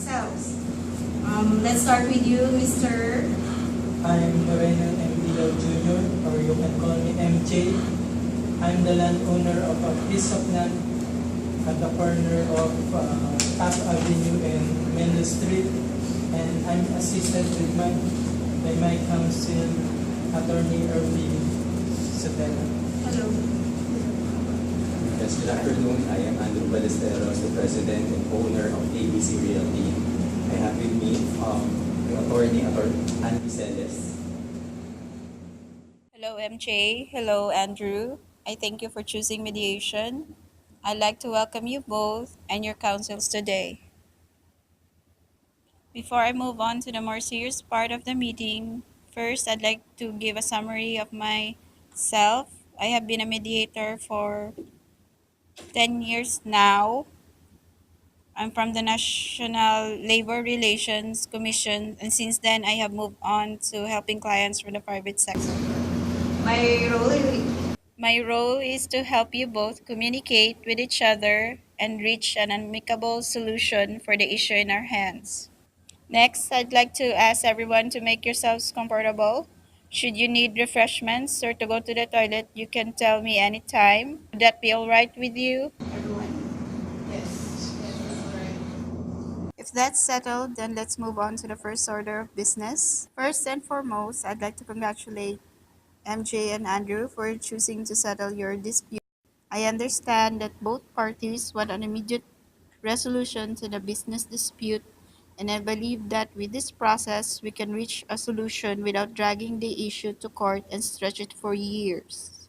themselves. Let's start with you, Mr. I'm Renan M. Ilaw Jr., or you can call me MJ. I'm the landowner of a piece of land at the corner of Taft Avenue and Melo Street, and I'm assisted by my counsel, Attorney Irving Sotelo. Hello. Yes, good afternoon. I am Andrew Ballesteros, the president and owner of ABC Realty. I have with me Attorney Andy Celes. Hello, MJ. Hello, Andrew. I thank you for choosing mediation. I'd like to welcome you both and your counsels today. Before I move on to the more serious part of the meeting, first I'd like to give a summary of myself. I have been a mediator for 10 years now. I'm from the National Labor Relations Commission, and since then I have moved on to helping clients from the private sector. My role is to help you both communicate with each other and reach an amicable solution for the issue in our hands. Next, I'd like to ask everyone to make yourselves comfortable. Should you need refreshments or to go to the toilet, you can tell me anytime. Would that be all right with you? Everyone? Yes. Yes, that's all right. If that's settled, then let's move on to the first order of business. First and foremost, I'd like to congratulate MJ and Andrew for choosing to settle your dispute. I understand that both parties want an immediate resolution to the business dispute, and I believe that with this process, we can reach a solution without dragging the issue to court and stretch it for years.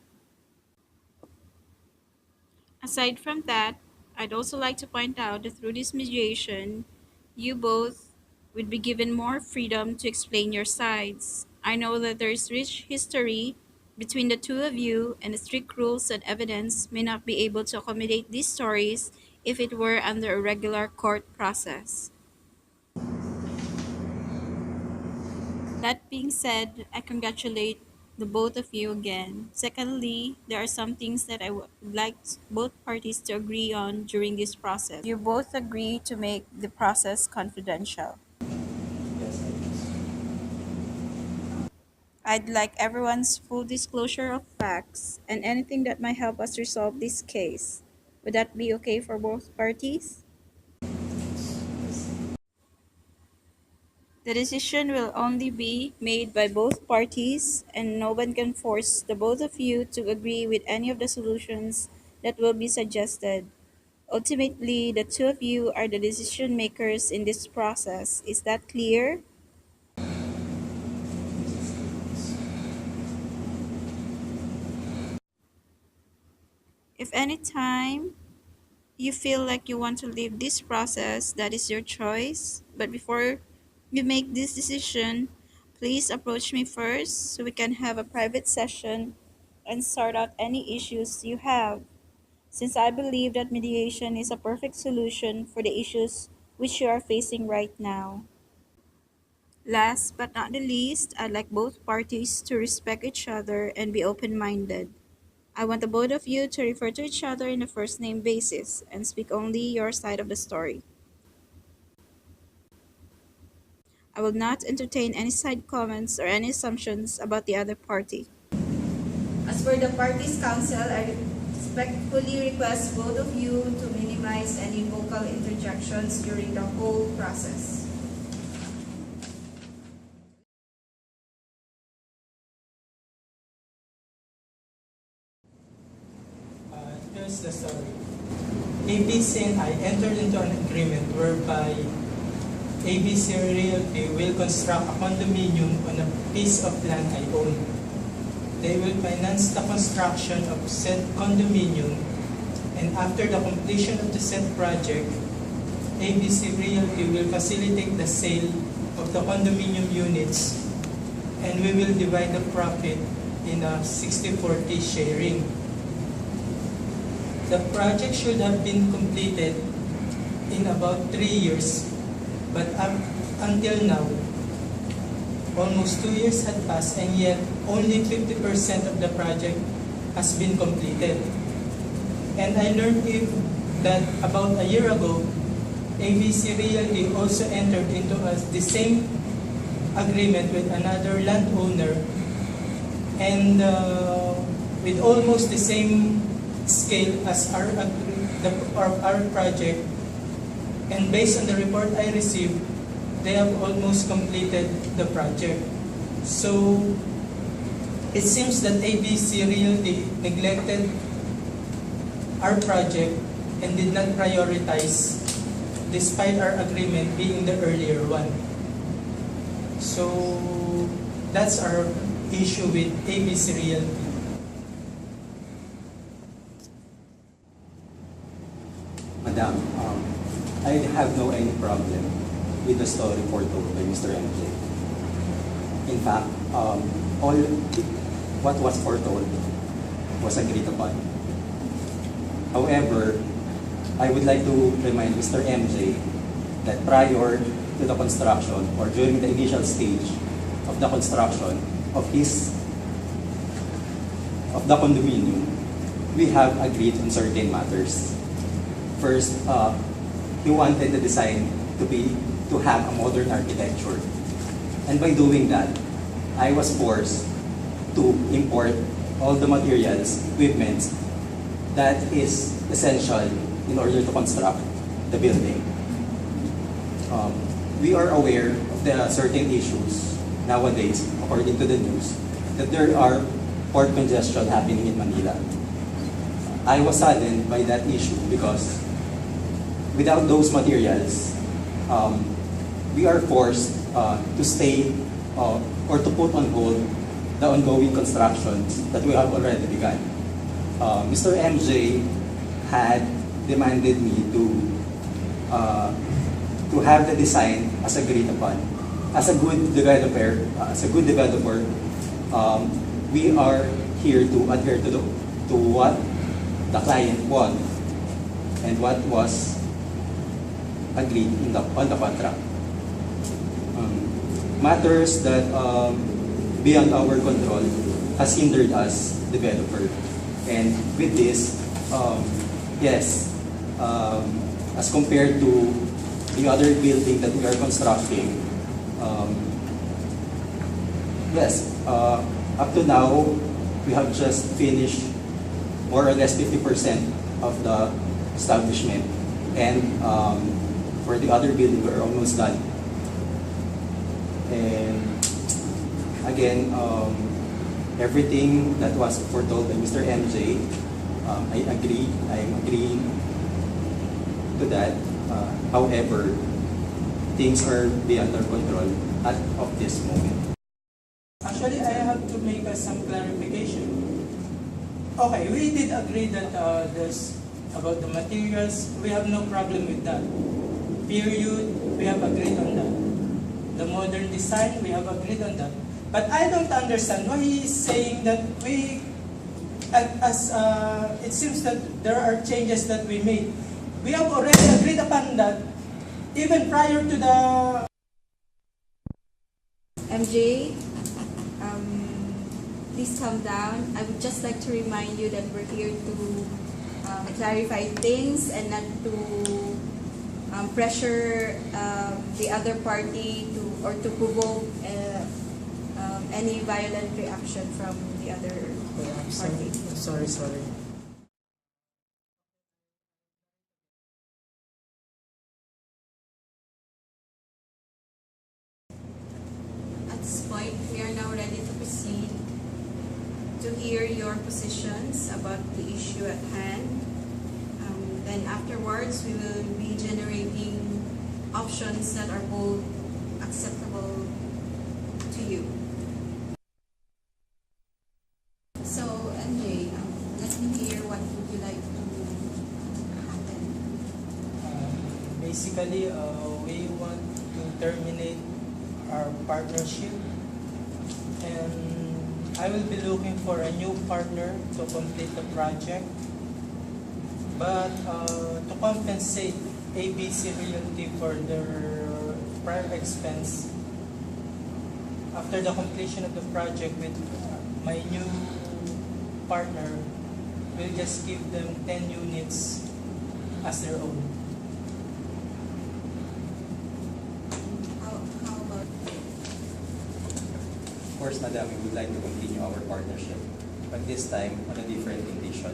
Aside from that, I'd also like to point out that through this mediation, you both would be given more freedom to explain your sides. I know that there is rich history between the two of you, and the strict rules and evidence may not be able to accommodate these stories if it were under a regular court process. That being said, I congratulate the both of you again. Secondly, there are some things that I would like both parties to agree on during this process. You both agree to make the process confidential. Yes, I guess. I'd like everyone's full disclosure of facts and anything that might help us resolve this case. Would that be okay for both parties? The decision will only be made by both parties, and no one can force the both of you to agree with any of the solutions that will be suggested. Ultimately, the two of you are the decision makers in this process. Is that clear? If any time you feel like you want to leave this process, that is your choice. But before you make this decision, please approach me first so we can have a private session and sort out any issues you have, since I believe that mediation is a perfect solution for the issues which you are facing right now. Last but not the least, I'd like both parties to respect each other and be open-minded. I want the both of you to refer to each other in a first name basis and speak only your side of the story. I will not entertain any side comments or any assumptions about the other party. As for the parties' counsel, I respectfully request both of you to minimize any vocal interjections during the whole process. Here's the story. ABC and I entered into an agreement whereby ABC Realty will construct a condominium on a piece of land I own. They will finance the construction of said condominium, and after the completion of the said project, ABC Realty will facilitate the sale of the condominium units, and we will divide the profit in a 60-40 sharing. The project should have been completed in about 3 years, but up until now, almost 2 years had passed, and yet only 50% of the project has been completed. And I learned that about a year ago, ABC Realty also entered into the same agreement with another landowner, and with almost the same scale as our project. And based on the report I received, they have almost completed the project. So it seems that ABC Realty neglected our project and did not prioritize despite our agreement being the earlier one. So that's our issue with ABC Realty. Madam, I have no any problem with the story foretold by Mr. MJ. In fact, all what was foretold was agreed upon. However, I would like to remind Mr. MJ that prior to the construction or during the initial stage of the construction of the condominium, we have agreed on certain matters. First, he wanted the design to have a modern architecture. And by doing that, I was forced to import all the materials, equipment that is essential in order to construct the building. We are aware of the certain issues nowadays, according to the news, that there are port congestion happening in Manila. I was saddened by that issue because without those materials, we are forced to stay or to put on hold the ongoing constructions that we have already begun. Mr. MJ had demanded me to have the design as agreed upon. As a good developer, we are here to adhere to what the client wants and what was agreed on the contract. Matters that beyond our control has hindered us developer. And with this, yes, as compared to the other building that we are constructing, yes, up to now, we have just finished more or less 50% of the establishment. And for the other building, we're almost done. And again, everything that was foretold by Mr. MJ, I am agreeing to that. However, things are beyond our control of this moment. Actually, I have to make some clarification. Okay, we did agree that there's about the materials, we have no problem with that. Period, we have agreed on that. The modern design, we have agreed on that. But I don't understand why he is saying that it seems that there are changes that we made. We have already agreed upon that, even prior to the... MJ, please calm down. I would just like to remind you that we're here to clarify things and not to pressure the other party to provoke any violent reaction from the other party. Sorry. At this point, we are now ready to proceed to hear your positions about the issue at hand. Then afterwards, we will be generating options that are both acceptable to you. So, MJ, let me hear what would you like to happen. Basically, we want to terminate our partnership, and I will be looking for a new partner to complete the project. But to compensate ABC Realty for their prior expense, after the completion of the project with my new partner, we'll just give them 10 units as their own. course, Madam, we would like to continue our partnership, but this time on a different condition.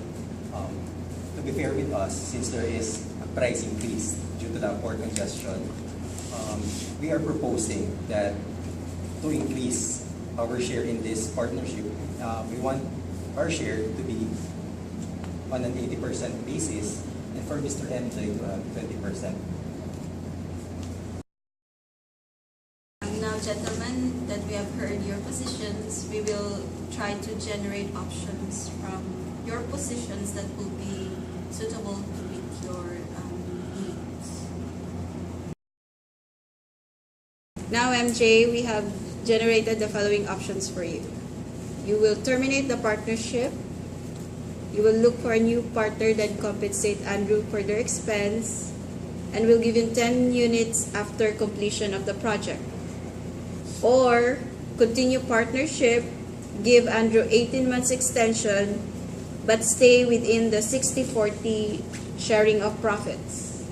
To be fair with us, since there is a price increase due to the port congestion, we are proposing that to increase our share in this partnership, we want our share to be on an 80% basis, and for Mr. MJ to have 20%. Now, gentlemen, that we have heard your positions, we will try to generate options from your positions that will be suitable to meet your needs. Now, MJ, we have generated the following options for you. You will terminate the partnership. You will look for a new partner that compensate Andrew for their expense and will give him 10 units after completion of the project. Or continue partnership, give Andrew 18 months extension, but stay within the 60-40 sharing of profits.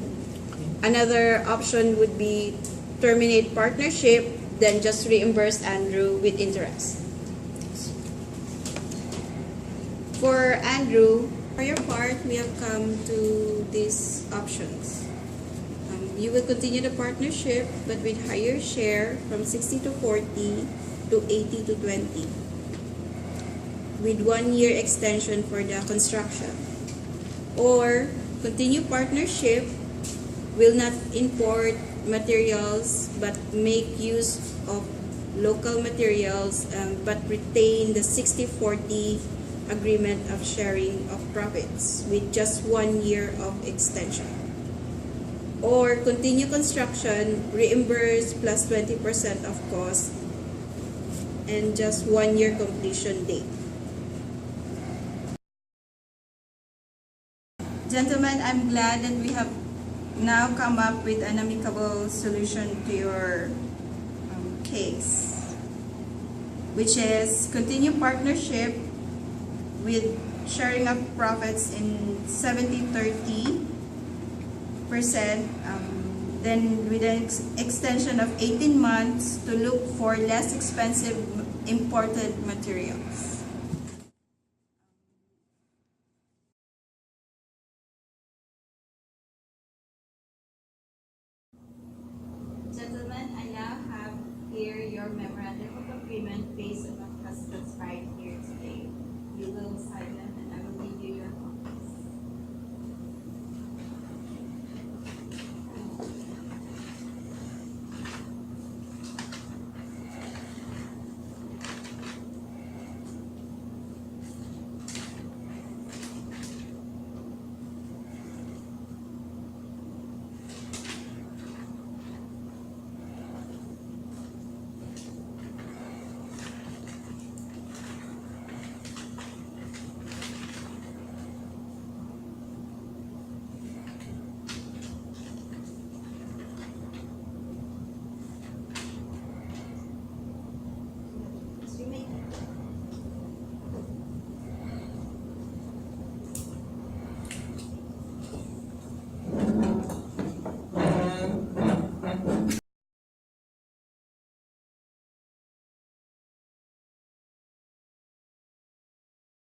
Another option would be terminate partnership, then just reimburse Andrew with interest. For Andrew, for your part, we have come to these options. You will continue the partnership, but with higher share from 60-40 to 80-20, with 1 year extension for the construction. Or continue partnership, will not import materials but make use of local materials, but retain the 60-40 agreement of sharing of profits with just 1 year of extension. Or continue construction, reimburse plus 20% of cost, and just 1 year completion date. Gentlemen, I'm glad that we have now come up with an amicable solution to your case, which is continue partnership with sharing of profits in 70-30%, then with an extension of 18 months to look for less expensive imported materials. Gentlemen, I now have here your memorandum of agreement based on what has transpired here.